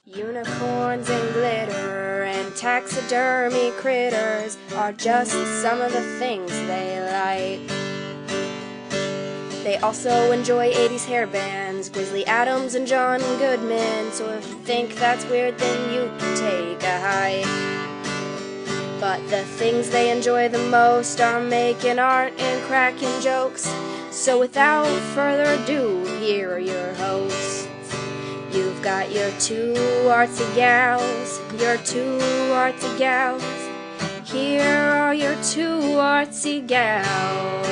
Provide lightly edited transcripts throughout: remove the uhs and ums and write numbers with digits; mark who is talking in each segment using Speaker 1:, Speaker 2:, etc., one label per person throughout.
Speaker 1: Unicorns and glitter and taxidermy critters are just some of the things they like. They also enjoy 80s hair bands, Grizzly Adams and John Goodman, so if you think that's weird then you can take a hike. But the things they enjoy the most are making art and cracking jokes, so without further ado, here are your hosts. You've got your two artsy gals, your two artsy gals. Here are your two artsy gals.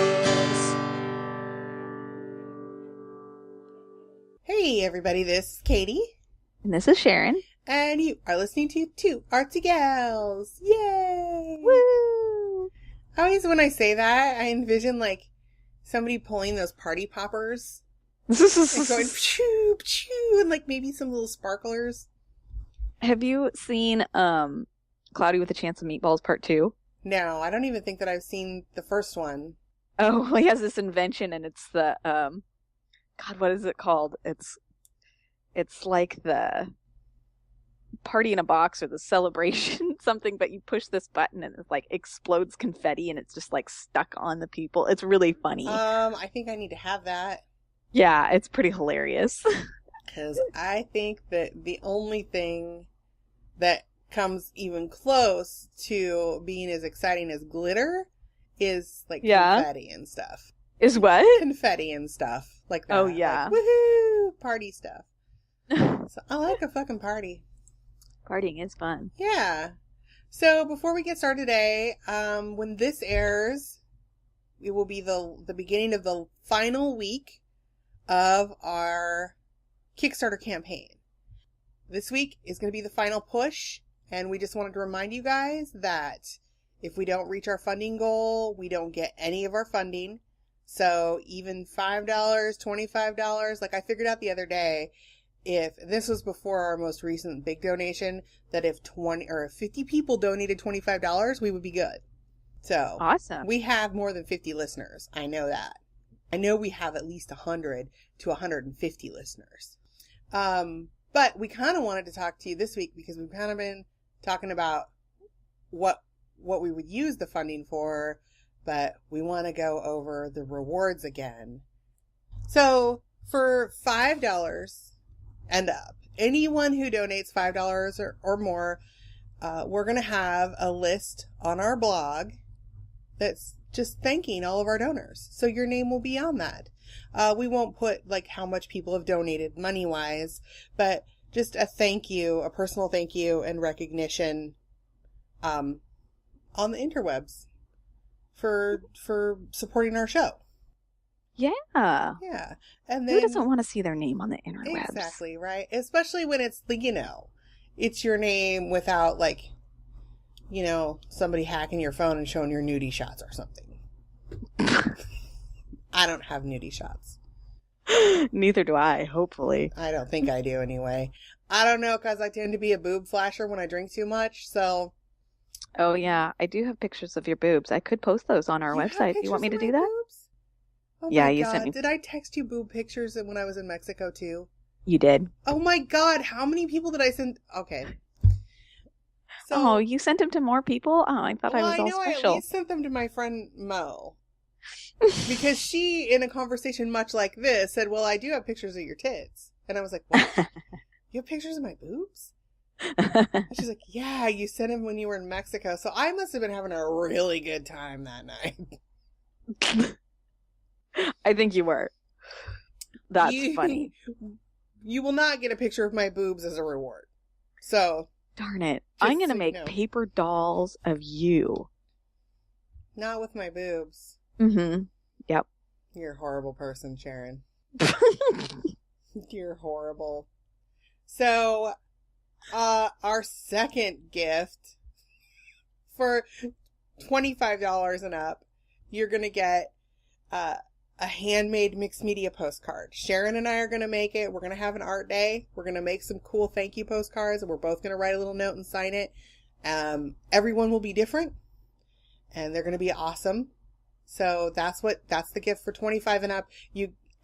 Speaker 2: Hey everybody, this is Katie.
Speaker 3: And this is Sharon.
Speaker 2: And you are listening to Two Artsy Gals. Yay!
Speaker 3: Woo!
Speaker 2: Always when I say that, I envision like somebody pulling those party poppers. And going pshoo, pshoo, and like maybe some little sparklers.
Speaker 3: Have you seen Cloudy with a Chance of Meatballs Part 2?
Speaker 2: No, I don't even think that I've seen the first one.
Speaker 3: Oh, well, he has this invention and it's the God, what is it called? It's like the party in a box or the celebration something, but you push this button and it like explodes confetti and it's just like stuck on the people. It's really funny.
Speaker 2: I think I need to have that.
Speaker 3: Yeah, it's pretty hilarious.
Speaker 2: Because I think that the only thing that comes even close to being as exciting as glitter is like confetti and stuff.
Speaker 3: Is what?
Speaker 2: Confetti and stuff like that.
Speaker 3: Oh, yeah.
Speaker 2: Like, woohoo! Party stuff. So I like a fucking party.
Speaker 3: Partying is fun.
Speaker 2: Yeah. So before we get started today, when this airs, it will be the beginning of the final week of our Kickstarter campaign. This week is going to be the final push, and we just wanted to remind you guys that if we don't reach our funding goal, we don't get any of our funding. So even $5, $25, like I figured out the other day, if this was before our most recent big donation, that if 20 or 50 people donated $25, we would be good. So
Speaker 3: awesome.
Speaker 2: We have more than 50 listeners. I know that. I know we have at least 100 to 150 listeners. But we kind of wanted to talk to you this week because we've kind of been talking about what we would use the funding for, but we want to go over the rewards again. So for $5 and up, anyone who donates $5 or more, we're going to have a list on our blog that's just thanking all of our donors. So your name will be on that. We won't put like how much people have donated money wise, but just a thank you, a personal thank you and recognition, on the interwebs for supporting our show.
Speaker 3: Yeah.
Speaker 2: Yeah. And then
Speaker 3: who doesn't want to see their name on the interwebs?
Speaker 2: Exactly, right? Especially when it's like, it's your name without like, somebody hacking your phone and showing your nudie shots or something. I don't have nudie shots.
Speaker 3: Neither do I, hopefully.
Speaker 2: I don't think I do anyway. I don't know, because I tend to be a boob flasher when I drink too much, so.
Speaker 3: Oh, yeah. I do have pictures of your boobs. I could post those on our website. Do you want me to do that?
Speaker 2: Boobs? Oh
Speaker 3: yeah,
Speaker 2: my
Speaker 3: you
Speaker 2: God.
Speaker 3: sent me.
Speaker 2: Did I text you boob pictures when I was in Mexico too?
Speaker 3: You did.
Speaker 2: Oh my God. How many people did I send? Okay.
Speaker 3: So, you sent them to more people? Oh, I thought I was all special.
Speaker 2: I at least sent them to my friend Mo. Because she, in a conversation much like this, said, well, I do have pictures of your tits. And I was like, what? You have pictures of my boobs? And she's like, yeah, you sent them when you were in Mexico. So I must have been having a really good time that night.
Speaker 3: I think you were. That's funny.
Speaker 2: You will not get a picture of my boobs as a reward. So.
Speaker 3: Darn it. I'm going to make paper dolls of you.
Speaker 2: Not with my boobs.
Speaker 3: Mm-hmm. Yep.
Speaker 2: You're a horrible person, Sharon. You're horrible. So, our second gift for $25 and up, you're going to get a handmade mixed media postcard. Sharon and I are going to make it. We're going to have an art day. We're going to make some cool thank you postcards, and we're both going to write a little note and sign it. Everyone will be different, and they're going to be awesome. So that's the gift for 25 and up.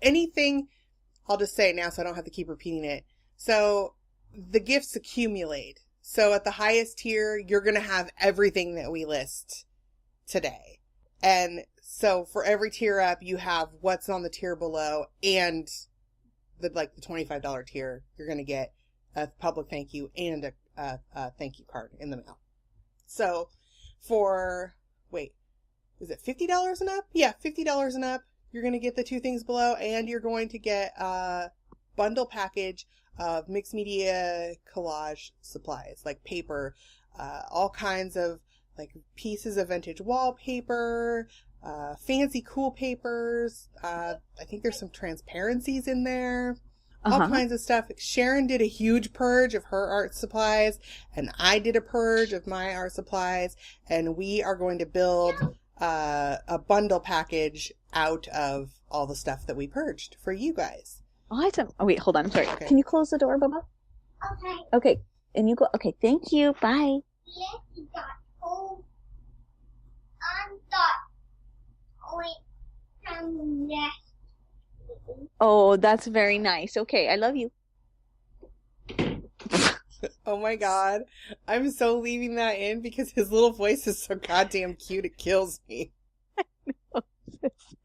Speaker 2: Anything, I'll just say it now so I don't have to keep repeating it. So the gifts accumulate. So at the highest tier, you're going to have everything that we list today. And so for every tier up, you have what's on the tier below, and the $25 tier, you're going to get a public thank you and a thank you card in the mail. So for, is it $50 and up? Yeah, $50 and up. You're going to get the two things below, and you're going to get a bundle package of mixed media collage supplies, like paper, all kinds of like pieces of vintage wallpaper, fancy cool papers. I think there's some transparencies in there. All kinds of stuff. Sharon did a huge purge of her art supplies, and I did a purge of my art supplies, and we are going to build a bundle package out of all the stuff that we purged for you guys.
Speaker 3: Awesome. Oh, wait, hold on. I'm sorry.
Speaker 2: Okay.
Speaker 3: Can you close the door, Bubba?
Speaker 4: Okay.
Speaker 3: Okay. And you go. Okay, thank you. Bye.
Speaker 4: Yes, you got home. I'm not going from yesterday.
Speaker 3: Oh, that's very nice. Okay, I love you.
Speaker 2: Oh my god. I'm so leaving that in because his little voice is so goddamn cute, it kills me.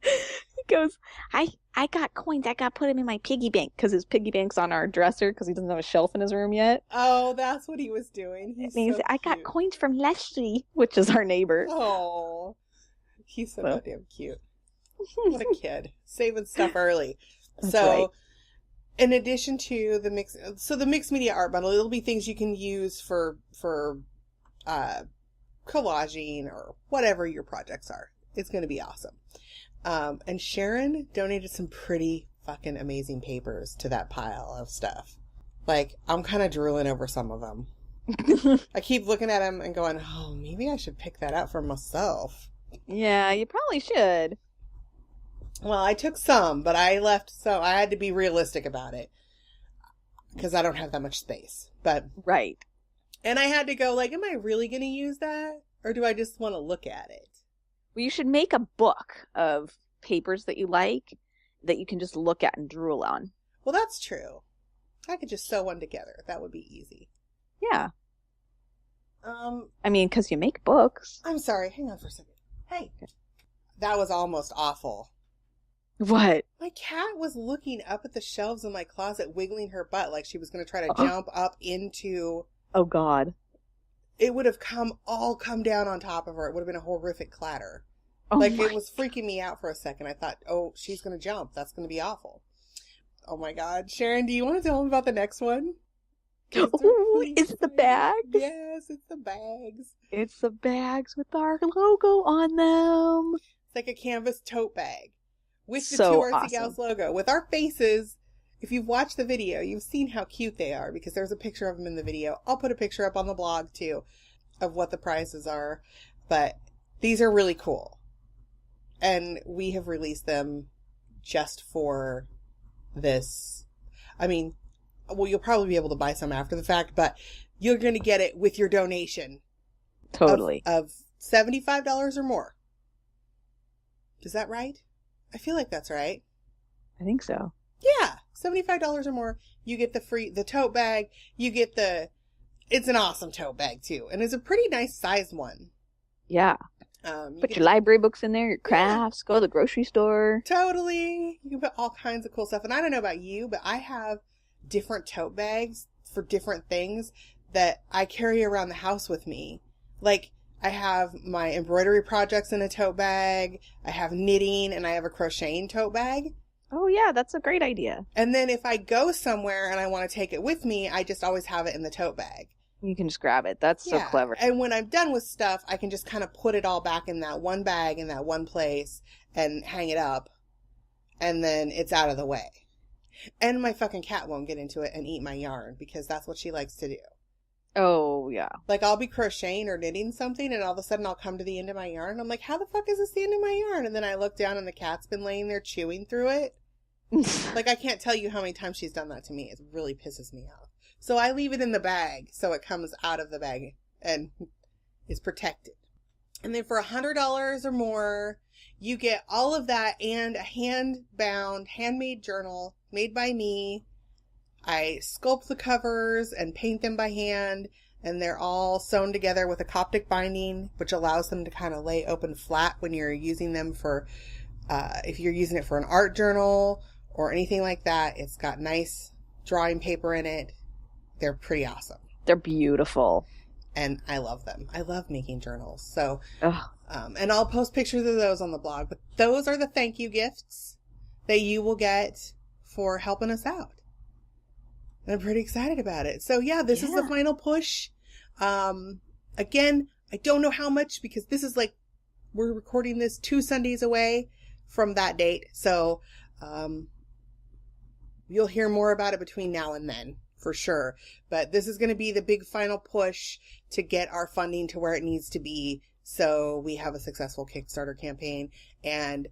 Speaker 3: He goes, I got coins. I got to put them in my piggy bank because his piggy bank's on our dresser because he doesn't have a shelf in his room yet.
Speaker 2: Oh, that's what he was doing. He's
Speaker 3: And he
Speaker 2: so
Speaker 3: said, I got
Speaker 2: cute.
Speaker 3: coins from Leslie, which is our neighbor.
Speaker 2: Oh, he's so
Speaker 3: Well.
Speaker 2: goddamn cute. What a kid. Saving stuff early.
Speaker 3: That's
Speaker 2: So,
Speaker 3: right.
Speaker 2: in addition to the mixed media art bundle, it'll be things you can use for collaging or whatever your projects are. It's going to be awesome. And Sharon donated some pretty fucking amazing papers to that pile of stuff. Like, I'm kind of drooling over some of them. I keep looking at them and going, oh, maybe I should pick that out for myself.
Speaker 3: Yeah, you probably should.
Speaker 2: Well, I took some, but I left, so I had to be realistic about it. Because I don't have that much space.
Speaker 3: Right.
Speaker 2: And I had to go, like, am I really going to use that? Or do I just want to look at it?
Speaker 3: Well, you should make a book of papers that you like that you can just look at and drool on.
Speaker 2: Well, that's true. I could just sew one together. That would be easy.
Speaker 3: Yeah. I mean, because you make books.
Speaker 2: I'm sorry. Hang on for a second. Hey. That was almost awful.
Speaker 3: What?
Speaker 2: My cat was looking up at the shelves in my closet, wiggling her butt like she was going to try to jump up into...
Speaker 3: Oh, God.
Speaker 2: It would have come down on top of her. It would have been a horrific clatter.
Speaker 3: Oh,
Speaker 2: Like,
Speaker 3: my
Speaker 2: it was freaking me out for a second. I thought, oh, she's going to jump. That's going to be awful. Oh, my God. Sharon, do you want to tell them about the next one?
Speaker 3: Ooh, it's the bags.
Speaker 2: Yes, it's the bags.
Speaker 3: It's the bags with our logo on them.
Speaker 2: It's like a canvas tote bag with the
Speaker 3: So
Speaker 2: Two Artsy
Speaker 3: awesome.
Speaker 2: Gals logo. With our faces. If you've watched the video, you've seen how cute they are because there's a picture of them in the video. I'll put a picture up on the blog, too, of what the prices are. But these are really cool. And we have released them just for this. I mean, well, you'll probably be able to buy some after the fact, but you're going to get it with your donation.
Speaker 3: Totally.
Speaker 2: Of $75 or more. Is that right? I feel like that's right.
Speaker 3: I think so.
Speaker 2: Yeah. $75 or more. You get the tote bag. You get it's an awesome tote bag too. And it's a pretty nice sized one.
Speaker 3: Yeah. Put your library books in there, your crafts, go to the grocery store.
Speaker 2: Totally. You can put all kinds of cool stuff. And I don't know about you, but I have different tote bags for different things that I carry around the house with me. Like, I have my embroidery projects in a tote bag. I have knitting and I have a crocheting tote bag.
Speaker 3: Oh, yeah, that's a great idea.
Speaker 2: And then if I go somewhere and I want to take it with me, I just always have it in the tote bag.
Speaker 3: You can just grab it. That's so clever.
Speaker 2: And when I'm done with stuff, I can just kind of put it all back in that one bag in that one place and hang it up. And then it's out of the way. And my fucking cat won't get into it and eat my yarn because that's what she likes to do.
Speaker 3: Oh, yeah.
Speaker 2: Like, I'll be crocheting or knitting something and all of a sudden I'll come to the end of my yarn. I'm like, how the fuck is this the end of my yarn? And then I look down and the cat's been laying there chewing through it. Like, I can't tell you how many times she's done that to me. It really pisses me off. So I leave it in the bag so it comes out of the bag and is protected. And then for $100 or more, you get all of that and a hand-bound, handmade journal made by me I sculpt the covers and paint them by hand, and they're all sewn together with a Coptic binding, which allows them to kind of lay open flat when you're using them for, if you're using it for an art journal or anything like that. It's got nice drawing paper in it. They're pretty awesome.
Speaker 3: They're beautiful.
Speaker 2: And I love them. I love making journals. So,
Speaker 3: Ugh.
Speaker 2: And I'll post pictures of those on the blog. But those are the thank you gifts that you will get for helping us out. And I'm pretty excited about it. So yeah, this is the final push. Again, I don't know how much, because this is like, we're recording this 2 Sundays away from that date. So, you'll hear more about it between now and then, for sure. But this is going to be the big final push to get our funding to where it needs to be, so we have a successful Kickstarter campaign. And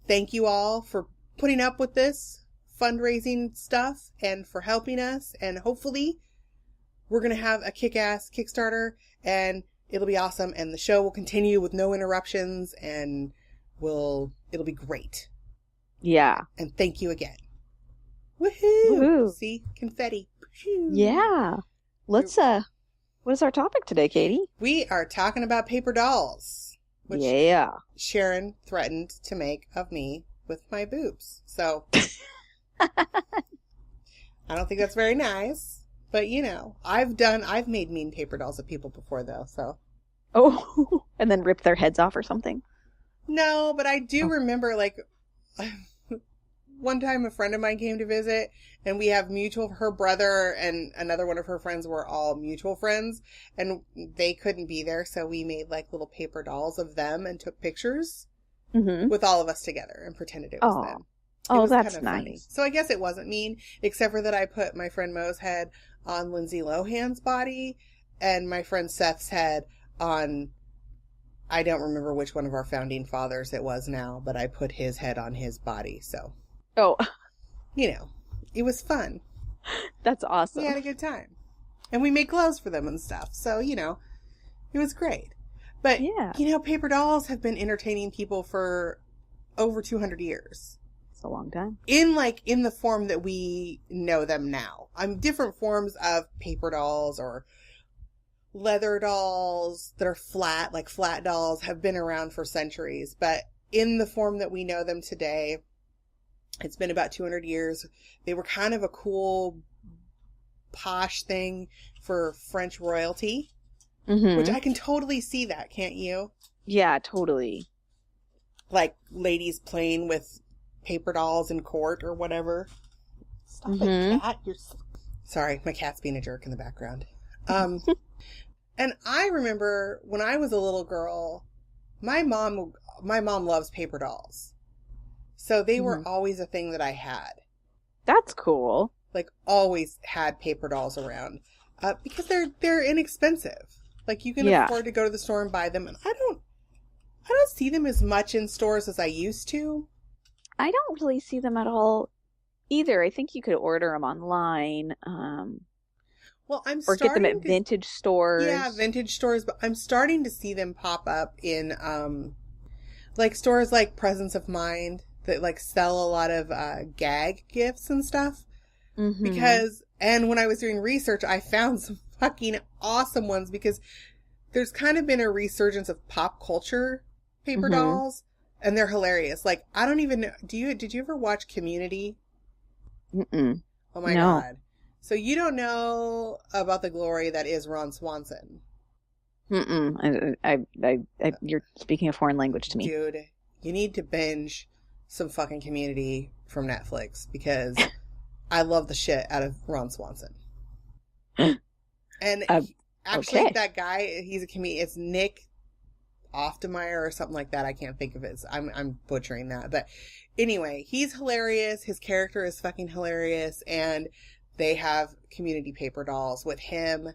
Speaker 2: thank you all for putting up with this fundraising stuff and for helping us. And hopefully we're going to have a kick-ass Kickstarter, and it'll be awesome. And the show will continue with no interruptions, and it'll be great.
Speaker 3: Yeah.
Speaker 2: And thank you again. Woohoo!
Speaker 3: Woohoo.
Speaker 2: See? Confetti.
Speaker 3: Yeah. Let's, what is our topic today, Katie?
Speaker 2: We are talking about paper dolls, which
Speaker 3: Yeah.
Speaker 2: Sharon threatened to make of me with my boobs. So, I don't think that's very nice, but you know, I've made mean paper dolls of people before though, so.
Speaker 3: Oh, and then rip their heads off or something?
Speaker 2: No, but I do remember, like, one time a friend of mine came to visit, and we have her brother and another one of her friends were all mutual friends, and they couldn't be there, so we made like little paper dolls of them and took pictures with all of us together and pretended it was them.
Speaker 3: Oh,
Speaker 2: was
Speaker 3: that's
Speaker 2: kind of funny.
Speaker 3: nice.
Speaker 2: So I guess it wasn't mean, except for that I put my friend Mo's head on Lindsay Lohan's body, and my friend Seth's head on, I don't remember which one of our founding fathers it was now, but I put his head on his body, so.
Speaker 3: Oh.
Speaker 2: You know, it was fun.
Speaker 3: That's awesome.
Speaker 2: We had a good time. And we made clothes for them and stuff, so, you know, it was great. But,
Speaker 3: yeah,
Speaker 2: you know, paper dolls have been entertaining people for over 200 years.
Speaker 3: It's a long time.
Speaker 2: In the form that we know them now. Different forms of paper dolls or leather dolls that are flat, like flat dolls, have been around for centuries. But in the form that we know them today, it's been about 200 years. They were kind of a cool, posh thing for French royalty, which I can totally see that, can't you?
Speaker 3: Yeah, totally.
Speaker 2: Like ladies playing with paper dolls in court or whatever. Stop it, cat. Sorry, my cat's being a jerk in the background. And I remember when I was a little girl, my mom loves paper dolls. So they were always a thing that I had.
Speaker 3: That's cool.
Speaker 2: Like, always had paper dolls around. Because they're inexpensive. Like, you can afford to go to the store and buy them. And I don't see them as much in stores as I used to.
Speaker 3: I don't really see them at all either. I think you could order them online.
Speaker 2: Well,
Speaker 3: or get them at vintage stores.
Speaker 2: Yeah, vintage stores. But I'm starting to see them pop up in, like, stores like Presence of Mind that, like, sell a lot of gag gifts and stuff. Because, and when I was doing research, I found some fucking awesome ones, because there's kind of been a resurgence of pop culture paper dolls, and they're hilarious. Like, I don't even know, did you ever watch Community?
Speaker 3: Mm-mm.
Speaker 2: Oh my God. So you don't know about the glory that is Ron Swanson?
Speaker 3: Mm-mm. You're speaking a foreign language to me.
Speaker 2: Dude, you need to binge some fucking Community from Netflix, because I love the shit out of Ron Swanson. And actually, that guy, he's a comedian. It's Nick Oftemeyer or something like that. I can't think of it. I'm butchering that. But anyway, he's hilarious. His character is fucking hilarious. And they have Community paper dolls with him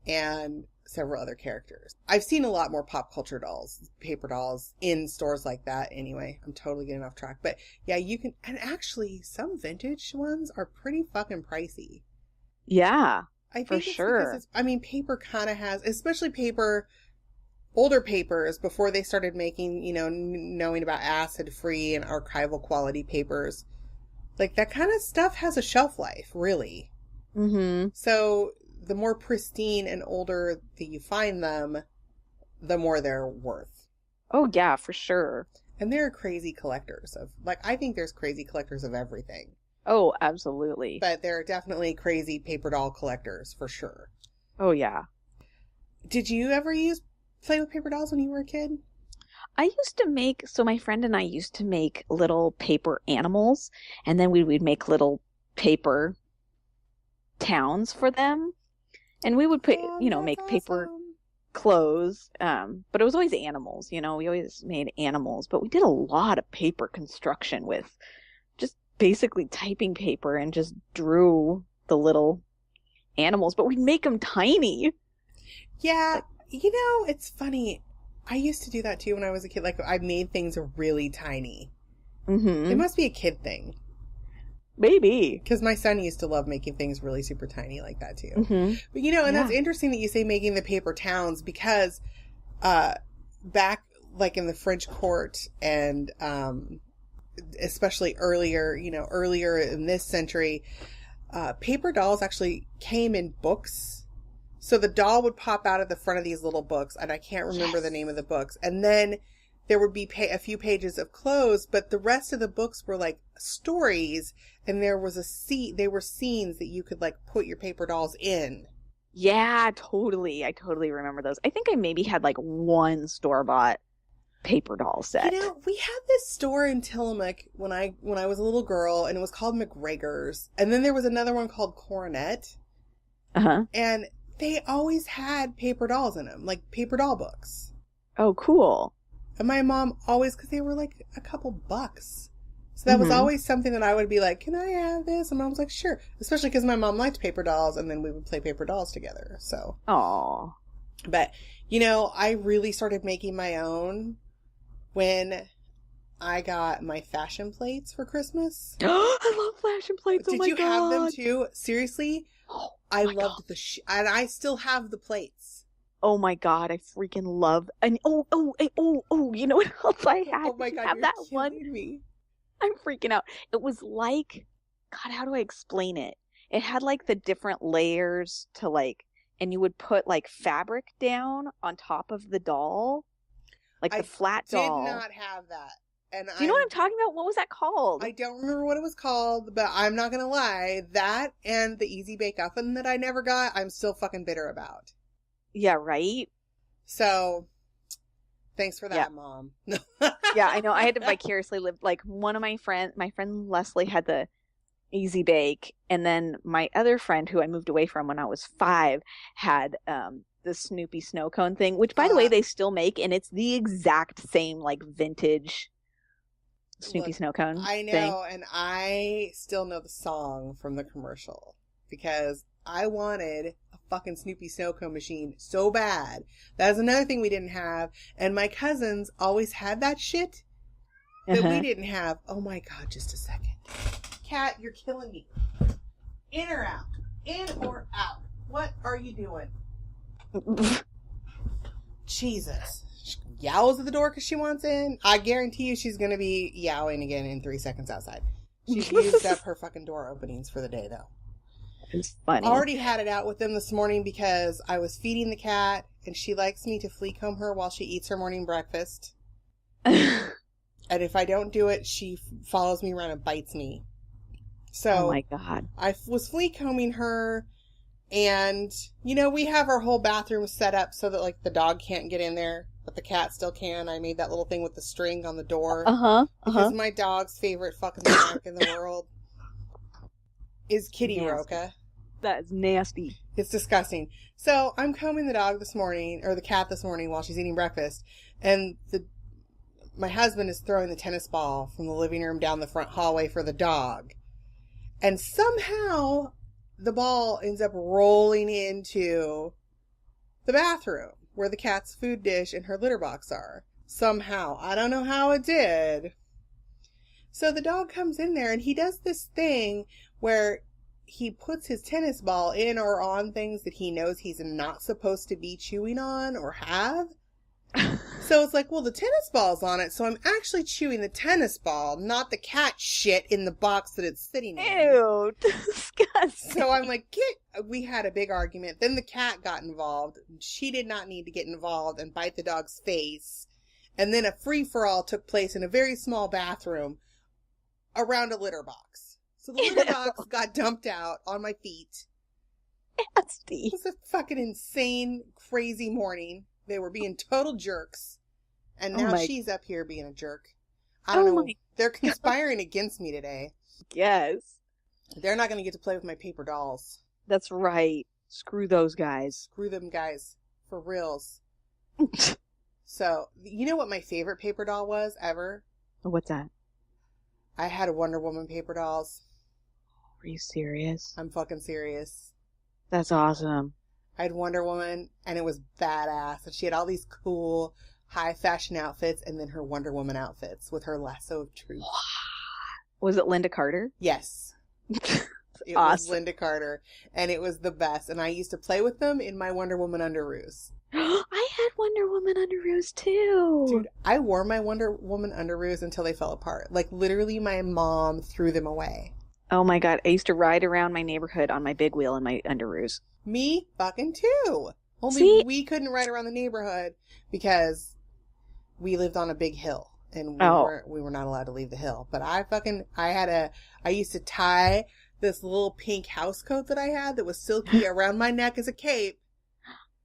Speaker 2: and several other characters. I've seen a lot more pop culture dolls, paper dolls, in stores like that. Anyway, I'm totally getting off track. But yeah, you can, and actually some vintage ones are pretty fucking pricey.
Speaker 3: Yeah,
Speaker 2: I think
Speaker 3: for sure.
Speaker 2: Paper kind of has, especially paper, older papers, before they started making, knowing about acid-free and archival quality papers. Like, that kind of stuff has a shelf life, really.
Speaker 3: Mm-hmm.
Speaker 2: So the more pristine and older that you find them, the more they're worth.
Speaker 3: Oh, yeah, for sure.
Speaker 2: And there are crazy collectors of, like, I think there's crazy collectors of everything.
Speaker 3: Oh, absolutely.
Speaker 2: But there are definitely crazy paper doll collectors, for sure.
Speaker 3: Oh, yeah.
Speaker 2: Did you ever play with paper dolls when you were a kid?
Speaker 3: I used to make, so my friend and I used to make little paper animals, and then we'd make little paper towns for them. And we would put, make
Speaker 2: That's
Speaker 3: paper
Speaker 2: awesome.
Speaker 3: clothes, but it was always animals, we always made animals, but we did a lot of paper construction with just basically typing paper and just drew the little animals, but we'd make them tiny.
Speaker 2: Yeah, it's funny. I used to do that too when I was a kid. Like, I made things really tiny.
Speaker 3: Mm-hmm.
Speaker 2: It must be a kid thing.
Speaker 3: Maybe.
Speaker 2: Because my son used to love making things really super tiny like that too.
Speaker 3: Mm-hmm.
Speaker 2: But, and that's interesting that you say making the paper towns, because back, like, in the French court and especially earlier in this century, paper dolls actually came in books. So the doll would pop out at the front of these little books, and I can't remember the name of the books. And then there would be a few pages of clothes, but the rest of the books were like stories, and there was they were scenes that you could, like, put your paper dolls in.
Speaker 3: Yeah, totally. I totally remember those. I think I maybe had like one store-bought paper doll set.
Speaker 2: We had this store in Tillamook when I was a little girl, and it was called McGregor's. And then there was another one called Coronet.
Speaker 3: Uh-huh.
Speaker 2: And they always had paper dolls in them, like paper doll books.
Speaker 3: Oh, cool.
Speaker 2: And my mom always, because they were like a couple bucks. So that was always something that I would be like, can I have this? And Mom's like, sure. Especially because my mom liked paper dolls, and then we would play paper dolls together. So.
Speaker 3: Aw.
Speaker 2: But, I really started making my own when I got my fashion plates for Christmas.
Speaker 3: I love fashion plates.
Speaker 2: Did you have them too? Seriously?
Speaker 3: Oh,
Speaker 2: I loved and I still have the plates.
Speaker 3: Oh my God, I freaking love, and you know what else I had?
Speaker 2: Oh my God,
Speaker 3: have
Speaker 2: you're
Speaker 3: that
Speaker 2: killing
Speaker 3: one?
Speaker 2: me.
Speaker 3: I'm freaking out. It was like, God, how do I explain it? It had like the different layers to like, and you would put like fabric down on top of the doll, like the flat doll.
Speaker 2: I did not have that. And
Speaker 3: Do you know what I'm talking about? What was that called?
Speaker 2: I don't remember what it was called, but I'm not going to lie. That and the Easy Bake Oven that I never got, I'm still fucking bitter about.
Speaker 3: Yeah, right?
Speaker 2: So, thanks for that, Mom.
Speaker 3: Yeah, I know. I had to vicariously live, like, one of my friend Leslie had the Easy Bake, and then my other friend, who I moved away from when I was 5, had the Snoopy snow cone thing, which, by the way, they still make, and it's the exact same, like, vintage Snoopy snow cone
Speaker 2: I know,
Speaker 3: thing.
Speaker 2: And I still know the song from the commercial, because I wanted a fucking Snoopy snow cone machine so bad. That is another thing we didn't have, and my cousins always had that shit that we didn't have. Oh my God, just a second. Cat, you're killing me. In or out? In or out? What are you doing? Jesus. She yowls at the door because she wants in. I guarantee you she's going to be yowling again in 3 seconds outside. She's used up her fucking door openings for the day, though.
Speaker 3: It's funny.
Speaker 2: Already had it out with them this morning because I was feeding the cat, and she likes me to flea comb her while she eats her morning breakfast. And if I don't do it, she follows me around and bites me. So,
Speaker 3: oh my God.
Speaker 2: I was flea combing her, and, we have our whole bathroom set up so that, like, the dog can't get in there, but the cat still can. I made that little thing with the string on the door. Because my dog's favorite fucking snack in the world is Kitty Roca.
Speaker 3: That is nasty.
Speaker 2: It's disgusting. So, I'm combing the cat this morning while she's eating breakfast, and my husband is throwing the tennis ball from the living room down the front hallway for the dog. And somehow the ball ends up rolling into the bathroom where the cat's food dish and her litter box are. Somehow. I don't know how it did. So the dog comes in there and he does this thing where he puts his tennis ball in or on things that he knows he's not supposed to be chewing on or have. So it's like, well, the tennis ball's on it, so I'm actually chewing the tennis ball, not the cat shit in the box that it's sitting in.
Speaker 3: Ew, disgusting.
Speaker 2: So I'm like, we had a big argument. Then the cat got involved. She did not need to get involved and bite the dog's face. And then a free-for-all took place in a very small bathroom around a litter box. So the litter box got dumped out on my feet.
Speaker 3: Nasty.
Speaker 2: It was a fucking insane, crazy morning. They were being total jerks. And now she's up here being a jerk. I don't know. They're conspiring against me today.
Speaker 3: Yes.
Speaker 2: They're not going to get to play with my paper dolls.
Speaker 3: That's right. Screw those guys.
Speaker 2: Screw them guys. For reals. So, you know what my favorite paper doll was ever?
Speaker 3: What's that?
Speaker 2: I had a Wonder Woman paper dolls.
Speaker 3: Are you serious?
Speaker 2: I'm fucking serious.
Speaker 3: That's awesome.
Speaker 2: I had Wonder Woman, and it was badass. And she had all these cool, high fashion outfits, and then her Wonder Woman outfits with her lasso of truth.
Speaker 3: Was it Linda Carter?
Speaker 2: Yes. It was Linda Carter, and it was the best. And I used to play with them in my Wonder Woman underoos.
Speaker 3: I had Wonder Woman underoos too.
Speaker 2: Dude, I wore my Wonder Woman underoos until they fell apart. Like, literally, my mom threw them away.
Speaker 3: Oh my god, I used to ride around my neighborhood on my big wheel in my underoos.
Speaker 2: Me fucking too. Only
Speaker 3: See?
Speaker 2: we couldn't ride around the neighborhood because we lived on a big hill and we were not allowed to leave the hill. But I used to tie this little pink house coat that I had that was silky around my neck as a cape.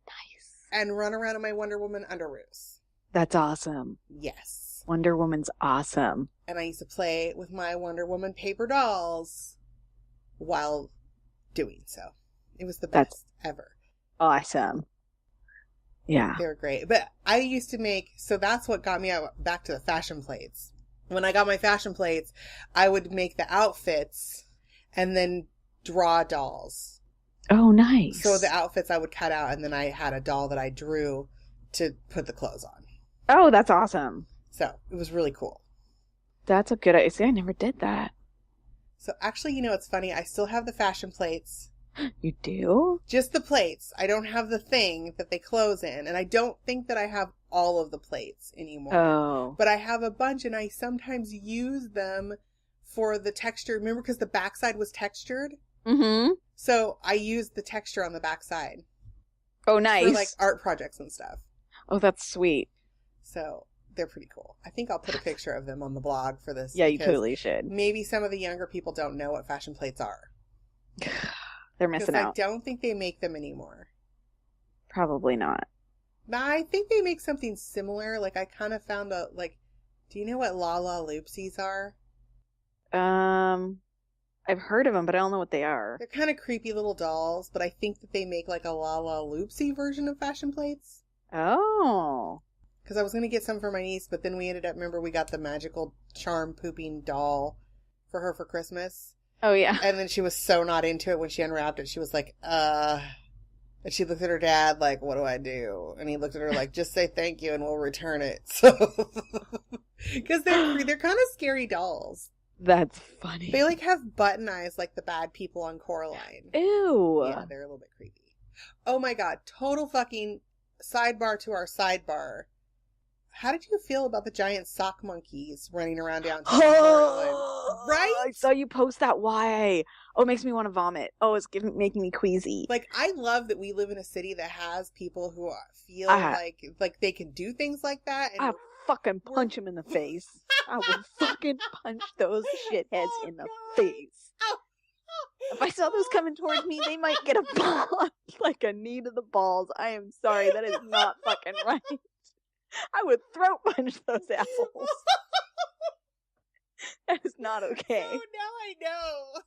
Speaker 3: Nice.
Speaker 2: And run around in my Wonder Woman underoos.
Speaker 3: That's awesome.
Speaker 2: Yes.
Speaker 3: Wonder Woman's awesome.
Speaker 2: And I used to play with my Wonder Woman paper dolls while doing so. It was the best ever.
Speaker 3: Awesome. Yeah.
Speaker 2: They were great. But I used to make, so that's what got me back to the fashion plates. When I got my fashion plates, I would make the outfits and then draw dolls.
Speaker 3: Oh, nice.
Speaker 2: So the outfits I would cut out, and then I had a doll that I drew to put the clothes on.
Speaker 3: Oh, that's awesome.
Speaker 2: So it was really cool.
Speaker 3: That's a good idea. See, I never did that.
Speaker 2: So actually, you know, it's funny. I still have the fashion plates.
Speaker 3: You do?
Speaker 2: Just the plates. I don't have the thing that they close in. And I don't think that I have all of the plates anymore.
Speaker 3: Oh.
Speaker 2: But I have a bunch, and I sometimes use them for the texture. Remember, because the backside was textured?
Speaker 3: Mm-hmm.
Speaker 2: So I used the texture on the backside.
Speaker 3: Oh, nice.
Speaker 2: For, like, art projects and stuff.
Speaker 3: Oh, that's sweet.
Speaker 2: So they're pretty cool. I think I'll put a picture of them on the blog for this.
Speaker 3: Yeah, you totally should.
Speaker 2: Maybe some of the younger people don't know what fashion plates are.
Speaker 3: They're missing out.
Speaker 2: I don't think they make them anymore.
Speaker 3: Probably not.
Speaker 2: I think they make something similar. Like, I kind of found a, like, do you know what La La Loopsies are?
Speaker 3: I've heard of them, but I don't know what they are.
Speaker 2: They're kind of creepy little dolls, but I think that they make, like, a La La Loopsie version of fashion plates.
Speaker 3: Oh.
Speaker 2: Because I was going to get some for my niece, but then we ended up, remember, we got the magical charm pooping doll for her for Christmas.
Speaker 3: Oh, yeah.
Speaker 2: And then she was so not into it when she unwrapped it. She was like, And she looked at her dad like, what do I do? And he looked at her like, just say thank you and we'll return it. So, because they're kind of scary dolls.
Speaker 3: That's funny.
Speaker 2: They like have button eyes like the bad people on Coraline.
Speaker 3: Ew.
Speaker 2: Yeah, they're a little bit creepy. Oh my god, total fucking sidebar to our sidebar. How did you feel about the giant sock monkeys running around downtown Portland? Right?
Speaker 3: I saw you post that. Why? Oh, it makes me want to vomit. Oh, it's making me queasy.
Speaker 2: Like, I love that we live in a city that has people who feel like they can do things like that. And
Speaker 3: I fucking punch them in the face. I would fucking punch those shitheads in the face. If I saw those coming towards me, they might get a ball, like a knee to the balls. I am sorry. That is not fucking right. I would throat punch those assholes. That is not okay.
Speaker 2: Oh, now I know.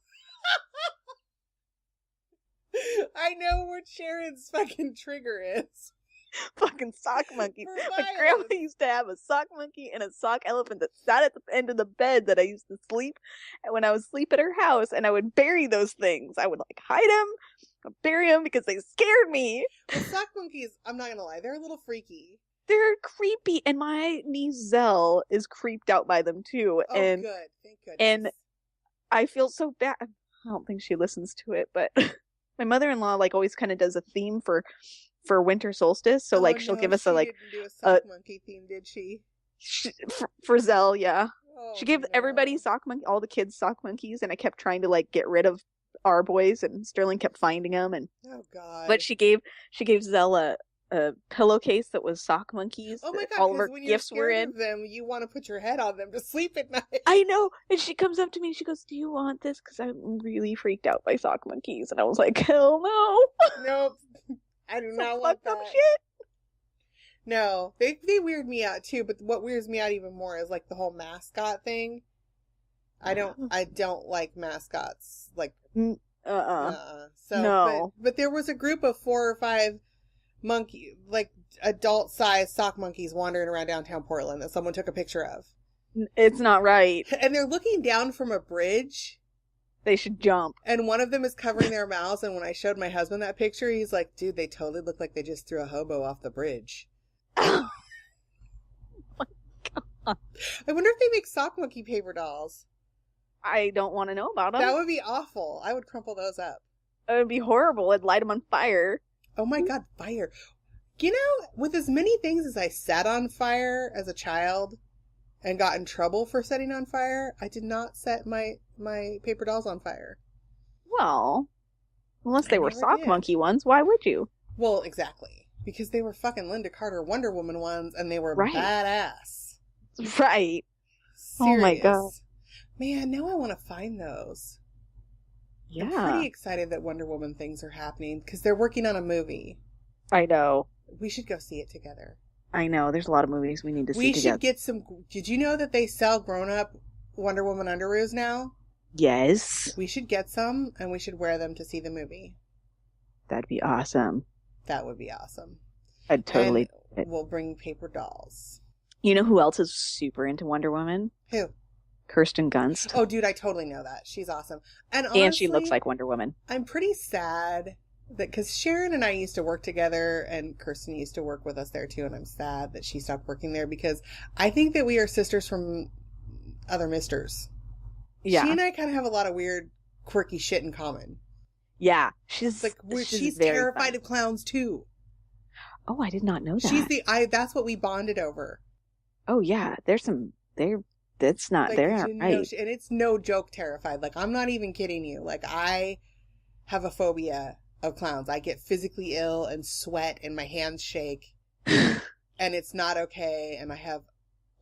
Speaker 2: I know what Sharon's fucking trigger is.
Speaker 3: Fucking sock monkey. My grandma used to have a sock monkey and a sock elephant that sat at the end of the bed that I used to sleep when I was asleep at her house, and I would bury those things. I would like hide them, bury them because they scared me.
Speaker 2: Well, sock monkeys, I'm not gonna lie, they're a little freaky.
Speaker 3: They're creepy, and my niece Zelle is creeped out by them too.
Speaker 2: Oh,
Speaker 3: and,
Speaker 2: good. Thank goodness.
Speaker 3: And I feel so bad. I don't think she listens to it, but my mother-in-law like always kind of does a theme for for winter solstice. So like she'll give us a
Speaker 2: she
Speaker 3: like
Speaker 2: didn't do a sock monkey theme, did she?
Speaker 3: for Zell, yeah.
Speaker 2: Oh,
Speaker 3: She gave
Speaker 2: no.
Speaker 3: everybody sock monkey, all the kids sock monkeys, and I kept trying to like get rid of our boys, and Sterling kept finding them, and
Speaker 2: Oh God.
Speaker 3: but she gave Zell a pillowcase that was sock monkeys.
Speaker 2: Oh my
Speaker 3: that
Speaker 2: God!
Speaker 3: all of her
Speaker 2: Because when you're
Speaker 3: gifts were
Speaker 2: scared
Speaker 3: in.
Speaker 2: of them, you want to put your head on them to sleep at night.
Speaker 3: I know, and she comes up to me and she goes, "Do you want this?" Because I'm really freaked out by sock monkeys, and I was like, "Hell no!"
Speaker 2: Nope. I do not
Speaker 3: Some
Speaker 2: want
Speaker 3: fucked up
Speaker 2: that.
Speaker 3: shit.
Speaker 2: No, they weird me out too. But what weirds me out even more is like the whole mascot thing. I don't like mascots. Like So
Speaker 3: No.
Speaker 2: but there was a group of 4 or 5 like adult sized sock monkeys wandering around downtown Portland that someone took a picture of.
Speaker 3: It's not right.
Speaker 2: And they're looking down from a bridge.
Speaker 3: They should jump.
Speaker 2: And one of them is covering their mouths. And when I showed my husband that picture, he's like, dude, they totally look like they just threw a hobo off the bridge.
Speaker 3: Oh my God.
Speaker 2: I wonder if they make sock monkey paper dolls.
Speaker 3: I don't want to know about them.
Speaker 2: That would be awful. I would crumple those up.
Speaker 3: It would be horrible. I'd light them on fire.
Speaker 2: Oh my God, fire. You know, with as many things as I set on fire as a child and got in trouble for setting on fire, I did not set my paper dolls on fire.
Speaker 3: Well, unless they were
Speaker 2: never
Speaker 3: sock
Speaker 2: did.
Speaker 3: monkey ones, why would you?
Speaker 2: Well, exactly. Because they were fucking Linda Carter Wonder Woman ones and they were
Speaker 3: Right.
Speaker 2: badass.
Speaker 3: Right.
Speaker 2: Serious.
Speaker 3: Oh my God.
Speaker 2: Man, now I want to find those. I'm
Speaker 3: Yeah.
Speaker 2: pretty excited that Wonder Woman things are happening because they're working on a movie.
Speaker 3: I know.
Speaker 2: We should go see it together.
Speaker 3: I know. There's a lot of movies we need to see
Speaker 2: We
Speaker 3: together.
Speaker 2: should get some. Did you know that they sell grown-up Wonder Woman underoos now?
Speaker 3: Yes.
Speaker 2: We should get some and we should wear them to see the movie.
Speaker 3: That'd be awesome.
Speaker 2: That would be awesome.
Speaker 3: I'd totally.
Speaker 2: And we'll bring paper dolls.
Speaker 3: You know who else is super into Wonder Woman?
Speaker 2: Who?
Speaker 3: Kirsten Dunst.
Speaker 2: Oh, dude, I totally know that. She's awesome. And honestly,
Speaker 3: And she looks like Wonder Woman.
Speaker 2: I'm pretty sad that because Sharon and I used to work together and Kirsten used to work with us there too. And I'm sad that she stopped working there because I think that we are sisters from other misters.
Speaker 3: Yeah.
Speaker 2: She and I kind of have a lot of weird, quirky shit in common.
Speaker 3: Yeah.
Speaker 2: It's like she's
Speaker 3: very
Speaker 2: terrified
Speaker 3: fun.
Speaker 2: of clowns too.
Speaker 3: Oh, I did not know that.
Speaker 2: She's that's what we bonded over.
Speaker 3: Oh yeah. That's not,
Speaker 2: Like,
Speaker 3: they're
Speaker 2: you
Speaker 3: not
Speaker 2: know,
Speaker 3: right.
Speaker 2: and it's no joke terrified. Like, I'm not even kidding you. Like, I have a phobia of clowns. I get physically ill and sweat and my hands shake and it's not okay. And I have,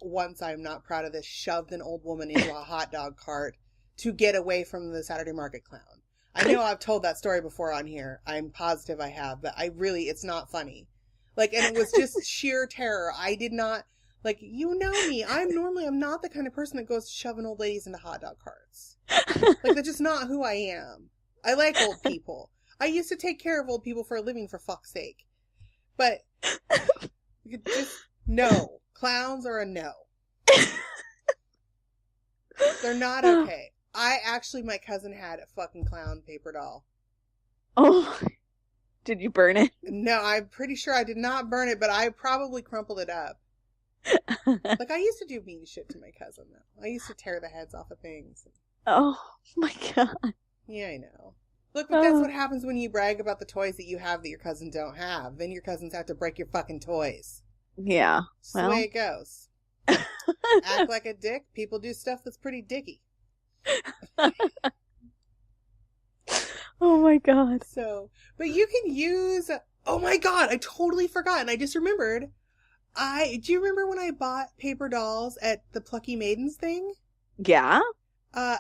Speaker 2: once I'm not proud of this, shoved an old woman into a hot dog cart to get away from the Saturday Market clown. I know I've told that story before on here. I'm positive I have, but it's not funny. Like, and it was just sheer terror. I did not, like, you know me. I'm not the kind of person that goes shoving old ladies into hot dog carts. Like, that's just not who I am. I like old people. I used to take care of old people for a living, for fuck's sake. But, just, no. Clowns are a no. They're not okay. My cousin had a fucking clown paper doll.
Speaker 3: Oh, did you burn it?
Speaker 2: No, I'm pretty sure I did not burn it, but I probably crumpled it up. Like, I used to do mean shit to my cousin, though. I used to tear the heads off of things.
Speaker 3: Oh my God.
Speaker 2: Yeah, I know. Look, but that's what happens when you brag about the toys that you have that your cousin don't have. Then your cousins have to break your fucking toys.
Speaker 3: Yeah.
Speaker 2: It's the way it goes. Act like a dick. People do stuff that's pretty dicky.
Speaker 3: Oh my God.
Speaker 2: So, but you can use, oh my God, I totally forgot. And I just remembered. Do you remember when I bought paper dolls at the Plucky Maidens thing?
Speaker 3: Yeah,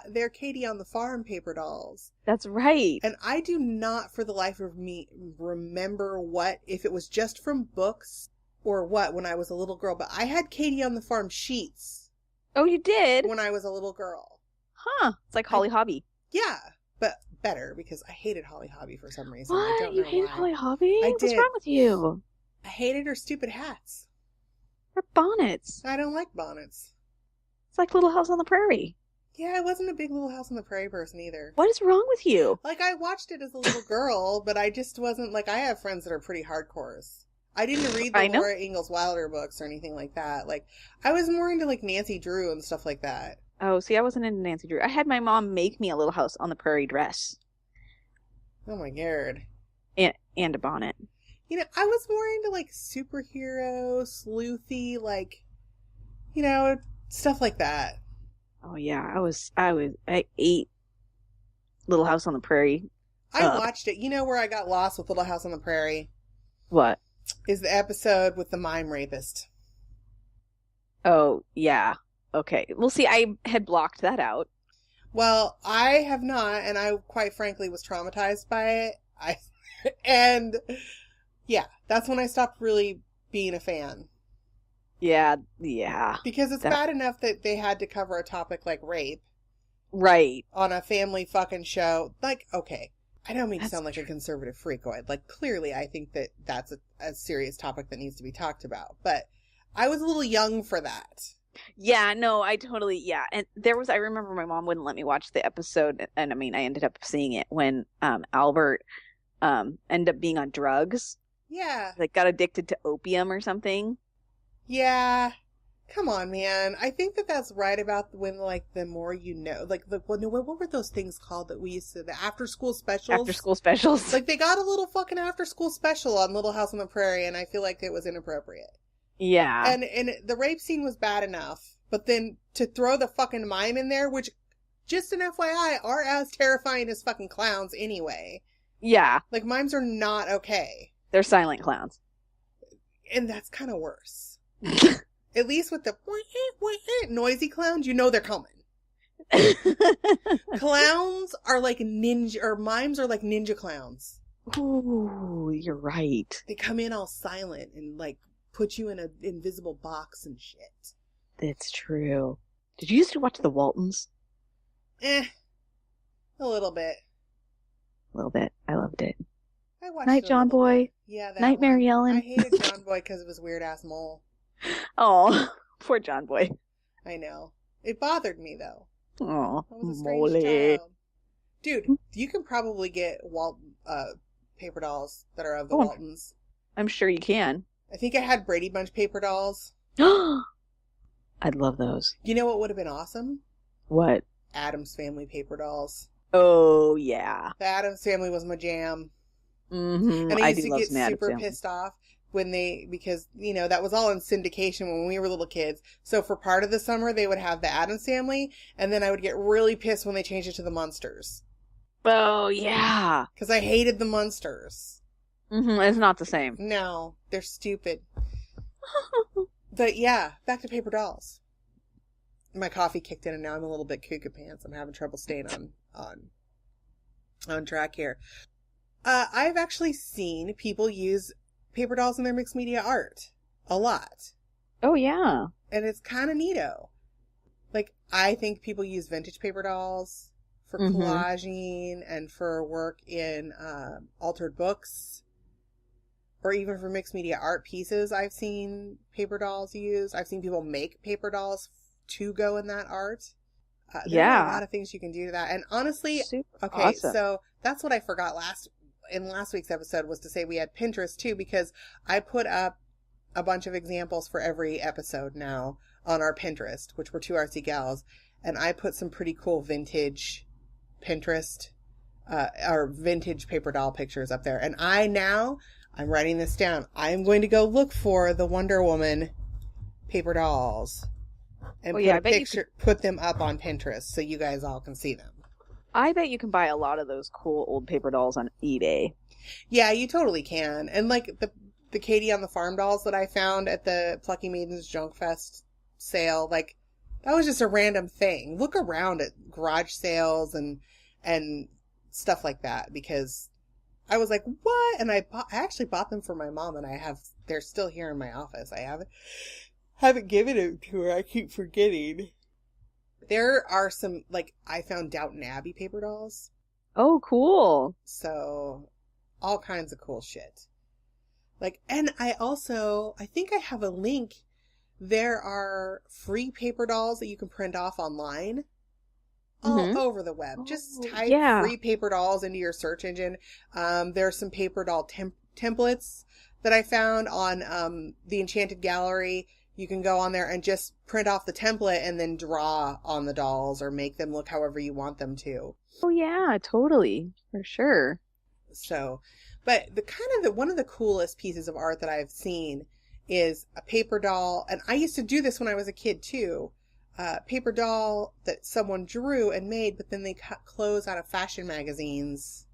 Speaker 2: They're Katie on the Farm paper dolls.
Speaker 3: that's right.
Speaker 2: And I do not for the life of me remember if it was just from books or what when I was a little girl, but I had Katie on the Farm sheets
Speaker 3: Oh, you did?
Speaker 2: when I was a little girl.
Speaker 3: Huh. It's like Holly Hobby.
Speaker 2: Yeah, but better because I hated Holly Hobby for some reason. I
Speaker 3: What?
Speaker 2: don't
Speaker 3: You
Speaker 2: know
Speaker 3: hated
Speaker 2: why.
Speaker 3: Holly Hobby?
Speaker 2: I
Speaker 3: What's
Speaker 2: did.
Speaker 3: wrong with you?
Speaker 2: I hated her stupid hats.
Speaker 3: They're bonnets.
Speaker 2: I don't like bonnets.
Speaker 3: It's like Little House on the Prairie.
Speaker 2: Yeah, I wasn't a big Little House on the Prairie person either.
Speaker 3: What is wrong with you?
Speaker 2: Like, I watched it as a little girl, but I just wasn't, like, I have friends that are pretty hardcores. I didn't read
Speaker 3: I
Speaker 2: the
Speaker 3: know.
Speaker 2: Laura Ingalls Wilder books or anything like that. Like, I was more into, like, Nancy Drew and stuff like that.
Speaker 3: Oh, see, I wasn't into Nancy Drew. I had my mom make me a Little House on the Prairie dress
Speaker 2: Oh my god.
Speaker 3: and a bonnet.
Speaker 2: You know, I was more into like superhero, sleuthy, like, you know, stuff like that.
Speaker 3: Oh yeah, I ate Little House on the Prairie.
Speaker 2: I watched it. You know where I got lost with Little House on the Prairie?
Speaker 3: What?
Speaker 2: Is the episode with the mime rapist.
Speaker 3: Oh yeah. Okay. Well, see, I had blocked that out.
Speaker 2: Well, I have not, and I quite frankly was traumatized by it. And yeah, that's when I stopped really being a fan.
Speaker 3: Yeah.
Speaker 2: Because it's bad enough that they had to cover a topic like rape.
Speaker 3: Right.
Speaker 2: On a family fucking show. Like, okay. I don't mean to sound like a conservative freakoid. Like, clearly I think that that's a serious topic that needs to be talked about. But I was a little young for that.
Speaker 3: Yeah, no, I totally, yeah. And I remember my mom wouldn't let me watch the episode, and I mean, I ended up seeing it when Albert ended up being on drugs.
Speaker 2: Yeah.
Speaker 3: Like, got addicted to opium or something.
Speaker 2: Yeah. Come on, man. I think that that's right about when, like, the more you know. Like, what were those things called that we used to, the after-school specials?
Speaker 3: After-school specials.
Speaker 2: Like, they got a little fucking after-school special on Little House on the Prairie, and I feel like it was inappropriate.
Speaker 3: Yeah.
Speaker 2: And the rape scene was bad enough, but then to throw the fucking mime in there, which, just an FYI, are as terrifying as fucking clowns anyway.
Speaker 3: Yeah.
Speaker 2: Like, mimes are not okay.
Speaker 3: They're silent clowns.
Speaker 2: And that's kind of worse. At least with the noisy clowns, you know they're coming. Clowns are like mimes are like ninja clowns.
Speaker 3: Ooh, you're right.
Speaker 2: They come in all silent and like put you in an invisible box and shit.
Speaker 3: That's true. Did you used to watch The Waltons?
Speaker 2: A little bit.
Speaker 3: A little bit. I loved it.
Speaker 2: I watched
Speaker 3: Night, John Boy.
Speaker 2: Yeah, that
Speaker 3: Night,
Speaker 2: one.
Speaker 3: Mary Ellen.
Speaker 2: I hated John Boy because of his weird ass mole.
Speaker 3: Oh, poor John Boy.
Speaker 2: I know. It bothered me though.
Speaker 3: Oh,
Speaker 2: I was a strange child. Dude, you can probably get paper dolls that are of the Waltons.
Speaker 3: I'm sure you can.
Speaker 2: I think I had Brady Bunch paper dolls.
Speaker 3: I'd love those.
Speaker 2: You know what would have been awesome?
Speaker 3: What?
Speaker 2: Addams Family paper dolls.
Speaker 3: Oh, yeah.
Speaker 2: The Addams Family was my jam.
Speaker 3: Mm-hmm.
Speaker 2: And I used to
Speaker 3: love
Speaker 2: get
Speaker 3: some Addams
Speaker 2: super
Speaker 3: Family.
Speaker 2: pissed off because, you know, that was all in syndication when we were little kids. So for part of the summer, they would have the Addams Family, and then I would get really pissed when they changed it to the Munsters.
Speaker 3: Oh, yeah.
Speaker 2: Because I hated the Munsters.
Speaker 3: Mm-hmm. It's not the same.
Speaker 2: No, they're stupid. But yeah, back to paper dolls. My coffee kicked in and now I'm a little bit cuckoo pants. I'm having trouble staying on track here. I've actually seen people use paper dolls in their mixed media art. A lot.
Speaker 3: Oh, yeah.
Speaker 2: And it's kind of neato. Like, I think people use vintage paper dolls for collaging and for work in altered books. Or even for mixed media art pieces, I've seen paper dolls used. I've seen people make paper dolls to go in that art. There are a lot of things you can do to that. And honestly, awesome. So that's what I forgot in last week's episode was to say we had Pinterest too, because I put up a bunch of examples for every episode now on our Pinterest, which were Two Artsy Gals. And I put some pretty cool vintage Pinterest, or vintage paper doll pictures up there. And I'm writing this down. I'm going to go look for the Wonder Woman paper dolls and put them up on Pinterest so you guys all can see them.
Speaker 3: I bet you can buy a lot of those cool old paper dolls on eBay.
Speaker 2: Yeah, you totally can. And like the Katie on the Farm dolls that I found at the Plucky Maidens Junk Fest sale, like that was just a random thing. Look around at garage sales and stuff like that, because I was like, what? And I actually bought them for my mom, and they're still here in my office. I haven't given it to her. I keep forgetting. There are some, like, I found Downton Abbey paper dolls.
Speaker 3: Oh, cool.
Speaker 2: So, all kinds of cool shit. Like, and I think I have a link. There are free paper dolls that you can print off online. All over the web. Just type free paper dolls into your search engine. There are some paper doll templates that I found on the Enchanted Gallery. You can go on there and just print off the template and then draw on the dolls or make them look however you want them to.
Speaker 3: Oh, yeah, totally. For sure.
Speaker 2: So, But one of the coolest pieces of art that I've seen is a paper doll. And I used to do this when I was a kid too. Paper doll that someone drew and made, but then they cut clothes out of fashion magazines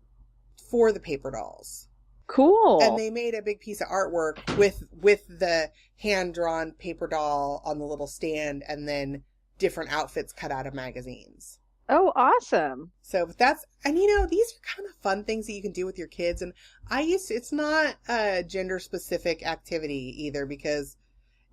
Speaker 2: for the paper dolls.
Speaker 3: Cool.
Speaker 2: And they made a big piece of artwork with the hand-drawn paper doll on the little stand, and then different outfits cut out of magazines.
Speaker 3: Oh, awesome.
Speaker 2: So these are kind of fun things that you can do with your kids. And it's not a gender-specific activity either, because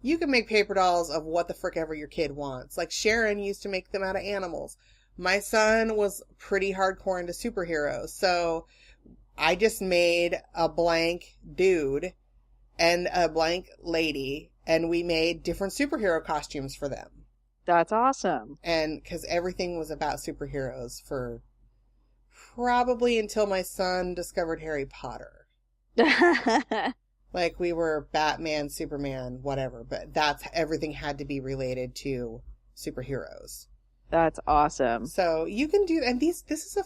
Speaker 2: you can make paper dolls of what the frick ever your kid wants. Like Sharon used to make them out of animals. My son was pretty hardcore into superheroes, so I just made a blank dude and a blank lady, and we made different superhero costumes for them.
Speaker 3: That's awesome.
Speaker 2: And because everything was about superheroes for probably until my son discovered Harry Potter. Like we were Batman, Superman, whatever, but everything had to be related to superheroes.
Speaker 3: That's awesome.
Speaker 2: So you can do, and this is a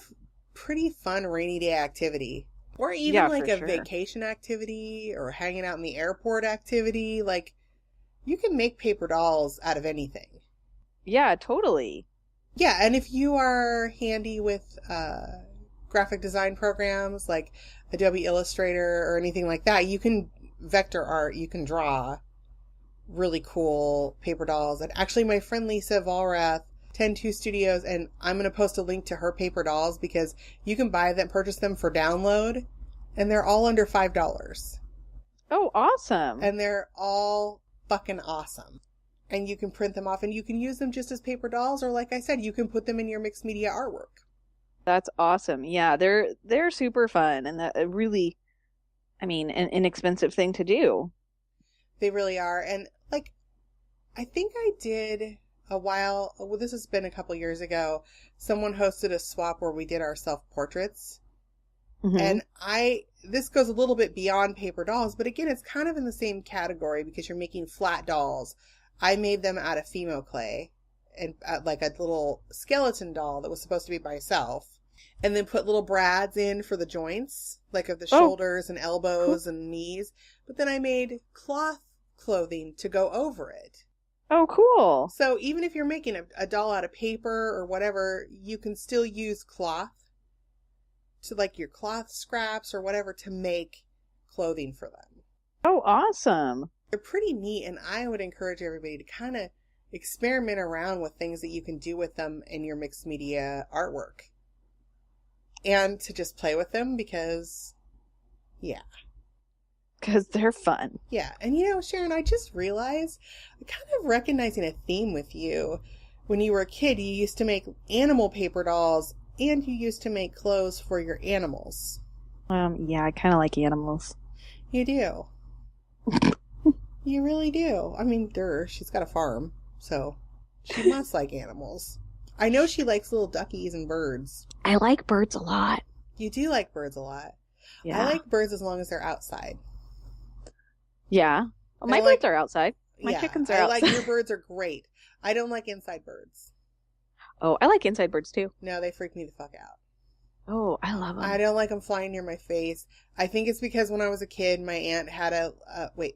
Speaker 2: pretty fun rainy day activity, or even like a vacation activity, or hanging out in the airport activity. Like you can make paper dolls out of anything.
Speaker 3: Yeah, totally.
Speaker 2: Yeah, and if you are handy with graphic design programs like Adobe Illustrator or anything like that, you can vector art, you can draw really cool paper dolls. And actually my friend Lisa Valrath, 102 Studios, and I'm going to post a link to her paper dolls, because you can buy them, purchase them for download, and they're all under $5.
Speaker 3: Oh, awesome.
Speaker 2: And they're all fucking awesome. And you can print them off, and you can use them just as paper dolls, or like I said, you can put them in your mixed media artwork.
Speaker 3: That's awesome. Yeah, they're super fun, and that really, an inexpensive thing to do.
Speaker 2: They really are. And like, I think I did this has been a couple years ago, someone hosted a swap where we did our self-portraits. Mm-hmm. And this goes a little bit beyond paper dolls, but again, it's kind of in the same category because you're making flat dolls. I made them out of Fimo clay, and like a little skeleton doll that was supposed to be by itself, and then put little brads in for the joints, like of the shoulders and elbows and knees. But then I made cloth clothing to go over it.
Speaker 3: Oh, cool.
Speaker 2: So even if you're making a doll out of paper or whatever, you can still use cloth, to like your cloth scraps or whatever, to make clothing for them.
Speaker 3: Oh, awesome.
Speaker 2: They're pretty neat, and I would encourage everybody to kind of experiment around with things that you can do with them in your mixed media artwork. And to just play with them because, yeah.
Speaker 3: Because they're fun.
Speaker 2: Yeah. And Sharon, I just realized, I'm kind of recognizing a theme with you. When you were a kid, you used to make animal paper dolls, and you used to make clothes for your animals.
Speaker 3: Yeah, I kind of like animals.
Speaker 2: You do. You really do. I mean, she's got a farm, so she must like animals. I know she likes little duckies and birds.
Speaker 3: I like birds a lot.
Speaker 2: You do like birds a lot.
Speaker 3: Yeah.
Speaker 2: I like birds as long as they're outside.
Speaker 3: Yeah. Well, my birds are outside. My chickens are outside.
Speaker 2: Your birds are great. I don't like inside birds.
Speaker 3: Oh, I like inside birds too.
Speaker 2: No, they freak me the fuck out.
Speaker 3: Oh, I love them.
Speaker 2: I don't like them flying near my face. I think it's because when I was a kid, my aunt had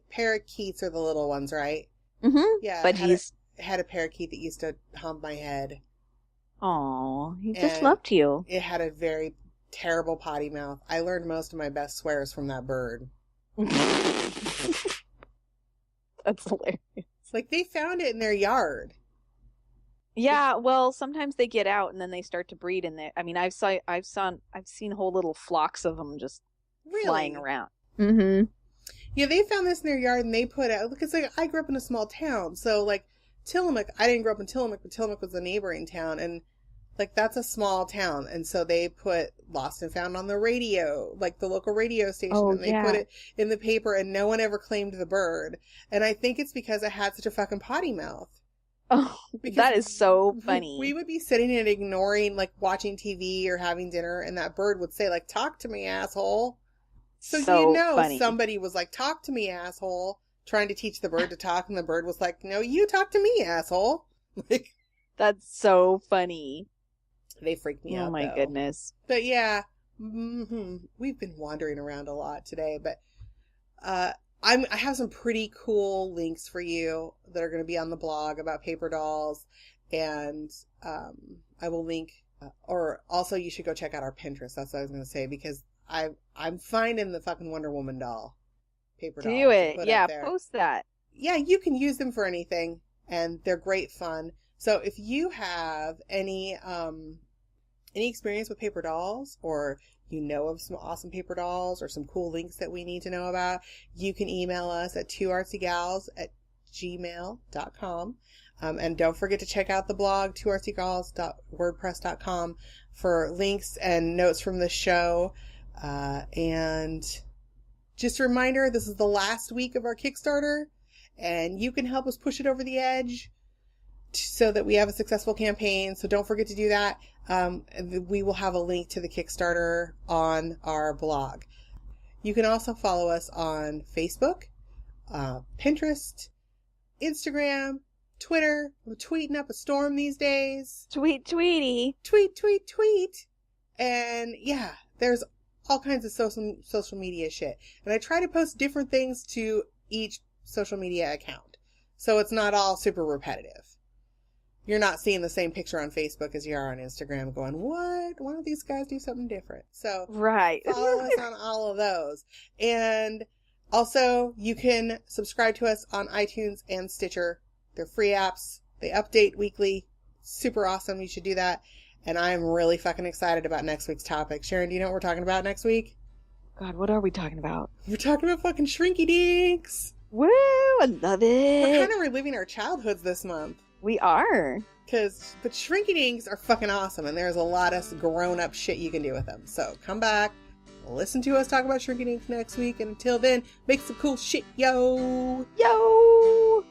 Speaker 2: parakeets are the little ones, right?
Speaker 3: Mm-hmm.
Speaker 2: Yeah.
Speaker 3: Budgies.
Speaker 2: Had a parakeet that used to hump my head.
Speaker 3: Oh, he just loved you.
Speaker 2: It had a very terrible potty mouth. I learned most of my best swears from that bird.
Speaker 3: That's hilarious.
Speaker 2: Like they found it in their yard.
Speaker 3: Yeah, well, sometimes they get out and then they start to breed in there. I mean, I've seen whole little flocks of them just flying around. Mm-hmm.
Speaker 2: Yeah, they found this in their yard and they put out, because like I grew up in a small town, so like Tillamook, I didn't grow up in Tillamook, but Tillamook was a neighboring town, and like that's a small town, and so they put Lost and Found on the radio, like the local radio station, and they put it in the paper, and no one ever claimed the bird. And I think it's because it had such a fucking potty mouth.
Speaker 3: Oh, that is so funny.
Speaker 2: We would be sitting and ignoring, like watching TV or having dinner, and that bird would say, like, "Talk to me, asshole." So funny. Somebody was like, "Talk to me, asshole," trying to teach the bird to talk, and the bird was like, "No, you talk to me, asshole."
Speaker 3: Like, that's so funny.
Speaker 2: They freaked me out.
Speaker 3: Oh my goodness.
Speaker 2: But yeah, We've been wandering around a lot today, but I have some pretty cool links for you that are going to be on the blog about paper dolls, and I will link. Or also, you should go check out our Pinterest. That's what I was going to say, because I'm finding the fucking Wonder Woman doll paper doll.
Speaker 3: Do it. Yeah, post that.
Speaker 2: Yeah, you can use them for anything, and they're great fun. So if you have any experience with paper dolls, or you know of some awesome paper dolls, or some cool links that we need to know about, you can email us at 2artsygals@gmail.com. And don't forget to check out the blog, 2artsygals.wordpress.com, for links and notes from the show. And just a reminder, this is the last week of our Kickstarter, and you can help us push it over the edge so that we have a successful campaign. So don't forget to do that. We will have a link to the Kickstarter on our blog. You can also follow us on Facebook, Pinterest, Instagram, Twitter. I'm tweeting up a storm these days.
Speaker 3: Tweety.
Speaker 2: Tweet. And yeah, there's all kinds of social media shit. And I try to post different things to each social media account, so it's not all super repetitive. You're not seeing the same picture on Facebook as you are on Instagram going, what? Why don't these guys do something different? So
Speaker 3: right.
Speaker 2: Follow us on all of those. And also, you can subscribe to us on iTunes and Stitcher. They're free apps. They update weekly. Super awesome. You should do that. And I'm really fucking excited about next week's topic. Sharon, do you know what we're talking about next week?
Speaker 3: God, what are we talking about?
Speaker 2: We're talking about fucking Shrinky Dinks.
Speaker 3: Woo! I love it.
Speaker 2: We're kind of reliving our childhoods this month.
Speaker 3: We are.
Speaker 2: But Shrinky Dinks are fucking awesome, and there's a lot of grown-up shit you can do with them. So come back, listen to us talk about Shrinky Dinks next week, and until then, make some cool shit, yo!
Speaker 3: Yo!